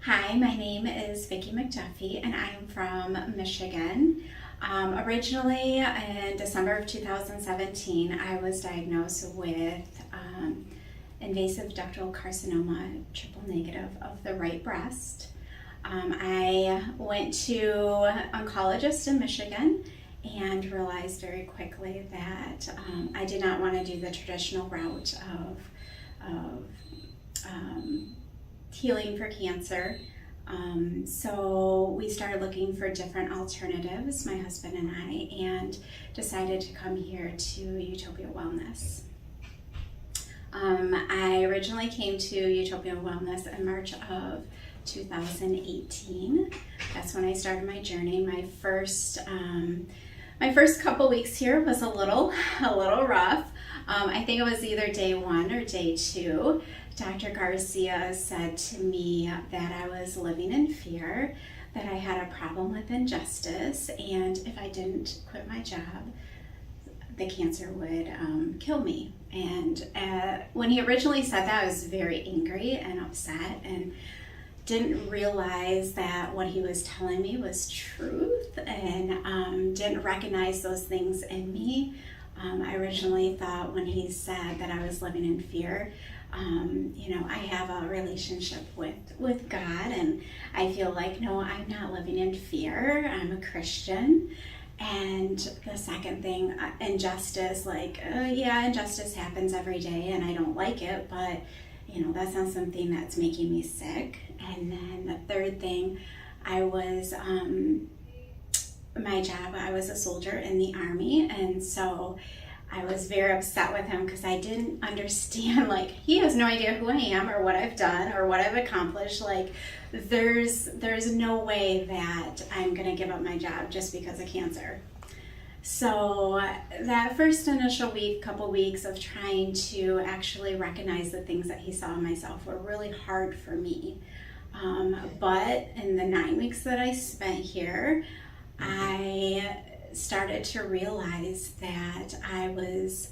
Hi, my name is Vickie McDuffie and I am from Michigan. Originally in December of 2017, I was diagnosed with invasive ductal carcinoma, triple negative of the right breast. I went to oncologist in Michigan and realized very quickly that I did not want to do the traditional route of healing for cancer. So we started looking for different alternatives, my husband and I, and decided to come here to Utopia Wellness. I originally came to Utopia Wellness in March of 2018. That's when I started my journey. My first couple weeks here was a little rough. I think it was either day 1 or day 2. Dr. Garcia said to me that I was living in fear, that I had a problem with injustice, and if I didn't quit my job, the cancer would kill me. And when he originally said that, I was very angry and upset and didn't realize that what he was telling me was truth, and didn't recognize those things in me. I originally thought when he said that I was living in fear, I have a relationship with God, and I feel like, no, I'm not living in fear. I'm a Christian. And the second thing, injustice, injustice happens every day and I don't like it, but that's not something that's making me sick. And then the third thing, I was my job, I was a soldier in the Army, and so I was very upset with him because I didn't understand, he has no idea who I am or what I've done or what I've accomplished. There's no way that I'm gonna give up my job just because of cancer. So that first initial couple weeks of trying to actually recognize the things that he saw in myself were really hard for me. But in the 9 weeks that I spent here, I started to realize that I was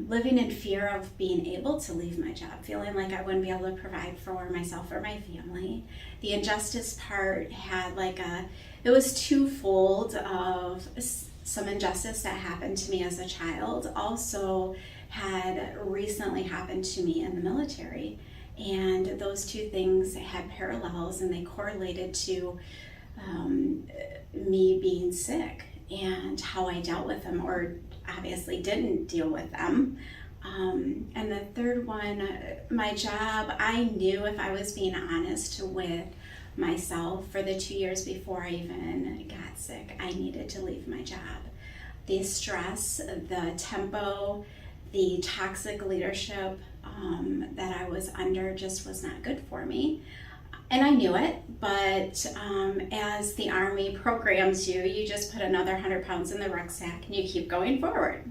living in fear of being able to leave my job, feeling like I wouldn't be able to provide for myself or my family. The injustice part had it was twofold of some injustice that happened to me as a child, also had recently happened to me in the military. And those two things had parallels, and they correlated to me being sick and how I dealt with them, or obviously didn't deal with them. And the third one, my job, I knew if I was being honest with myself for the 2 years before I even got sick, I needed to leave my job. The stress, the tempo, the toxic leadership that I was under just was not good for me. And I knew it, but as the Army programs you, you just put another 100 pounds in the rucksack and you keep going forward.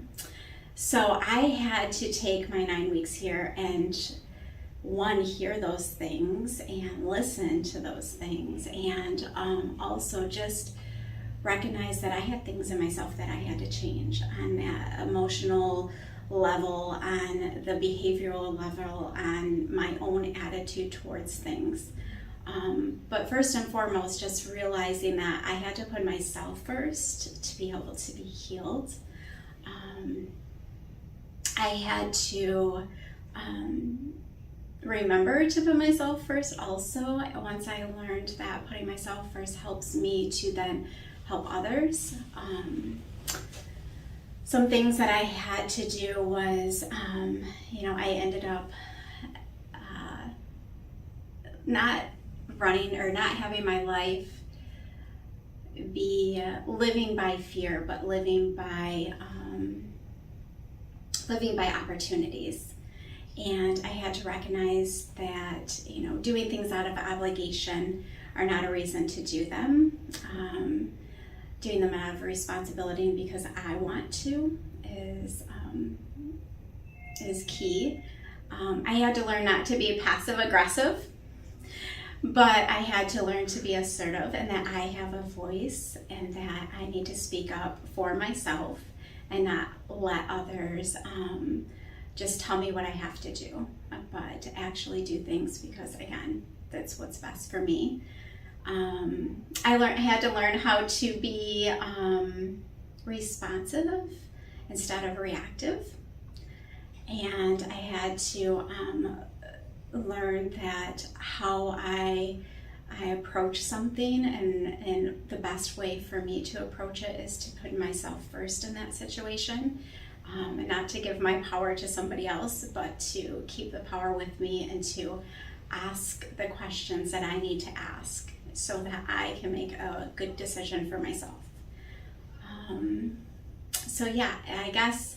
So I had to take my 9 weeks here and hear those things and listen to those things, and also just recognize that I had things in myself that I had to change on that emotional level, on the behavioral level, on my own attitude towards things. But first and foremost, just realizing that I had to put myself first to be able to be healed. I had to remember to put myself first also. Once I learned that putting myself first helps me to then help others. Some things that I had to do was, I ended up not running or not having my life be living by fear, but living by opportunities. And I had to recognize that, doing things out of obligation are not a reason to do them. Doing them out of responsibility because I want to is key. I had to learn not to be passive aggressive, but I had to learn to be assertive, and that I have a voice and that I need to speak up for myself and not let others just tell me what I have to do, but to actually do things because, again, that's what's best for me. I had to learn how to be responsive instead of reactive, and I had to learn that how I approach something, and the best way for me to approach it is to put myself first in that situation, and not to give my power to somebody else, but to keep the power with me and to ask the questions that I need to ask so that I can make a good decision for myself. So yeah, I guess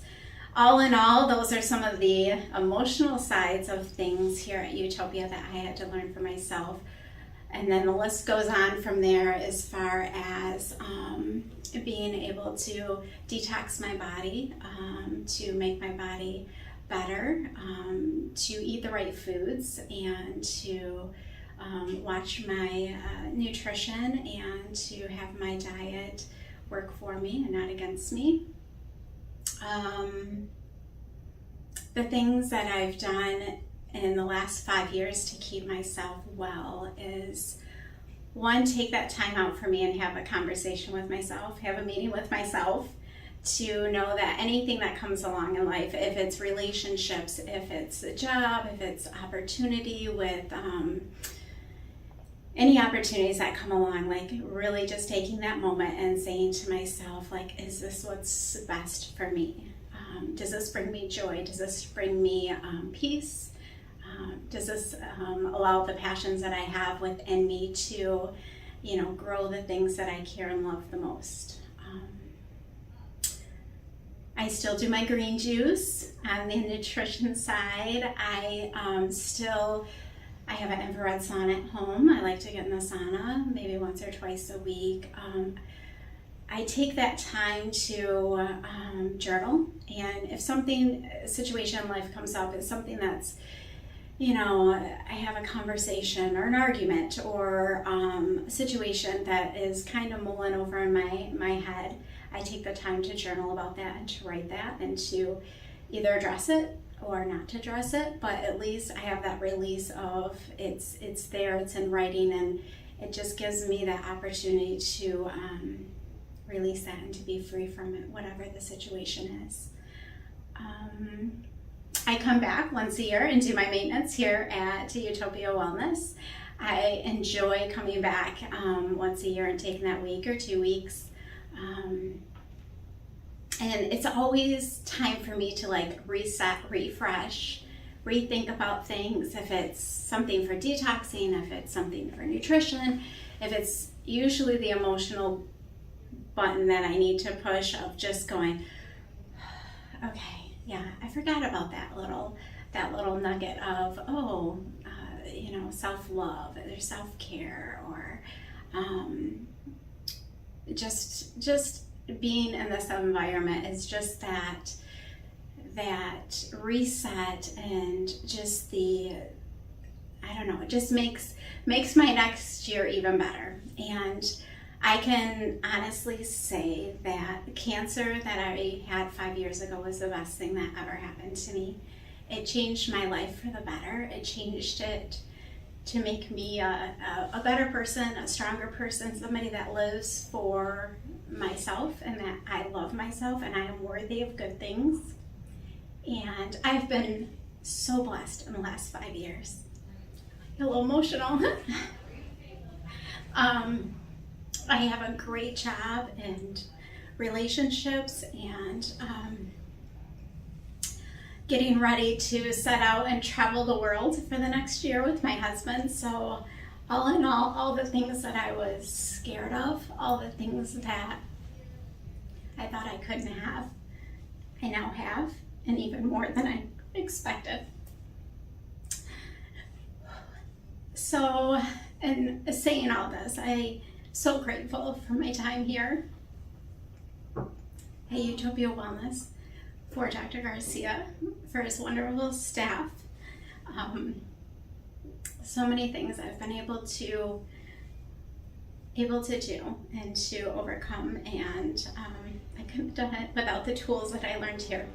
all in all, those are some of the emotional sides of things here at Utopia that I had to learn for myself. And then the list goes on from there as far as being able to detox my body, to make my body better, to eat the right foods, and to watch my nutrition, and to have my diet work for me and not against me. The things that I've done in the last 5 years to keep myself well is, one, take that time out for me and have a conversation with myself, have a meeting with myself, to know that anything that comes along in life, if it's relationships, if it's a job, if it's opportunity with any opportunities that come along, like really just taking that moment and saying to myself, like, is this what's best for me? Does this bring me joy? Does this bring me peace? Does this allow the passions that I have within me to, grow the things that I care and love the most? I still do my green juice on the nutrition side. I have an infrared sauna at home. I like to get in the sauna maybe once or twice a week. I take that time to journal, and if a situation in life comes up, it's something that's, I have a conversation or an argument or a situation that is kind of mulling over in my head, I take the time to journal about that and to write that and to either address it or not to address it, but at least I have that release of it's there, it's in writing, and it just gives me that opportunity to release that and to be free from it, whatever the situation is. I come back once a year and do my maintenance here at Utopia Wellness. I enjoy coming back once a year and taking that week or 2 weeks. And it's always time for me to reset, refresh, rethink about things. If it's something for detoxing, if it's something for nutrition, if it's usually the emotional button that I need to push of just going, okay, yeah, I forgot about that little nugget of, self-love or self-care, or just being in this environment is just that reset, and just it just makes my next year even better. And I can honestly say that the cancer that I had 5 years ago was the best thing that ever happened to me. It changed my life for the better. It changed it to make me a better person, a stronger person, somebody that lives for myself, and that I love myself and I am worthy of good things. And I've been so blessed in the last 5 years. A little emotional. I have a great job and relationships, and getting ready to set out and travel the world for the next year with my husband. So all in all the things that I was scared of, all the things that I thought I couldn't have, I now have, and even more than I expected. So, in saying all this, I'm so grateful for my time here at Utopia Wellness, for Dr. Garcia, for his wonderful staff. So many things I've been able to do and to overcome, and I couldn't have done it without the tools that I learned here.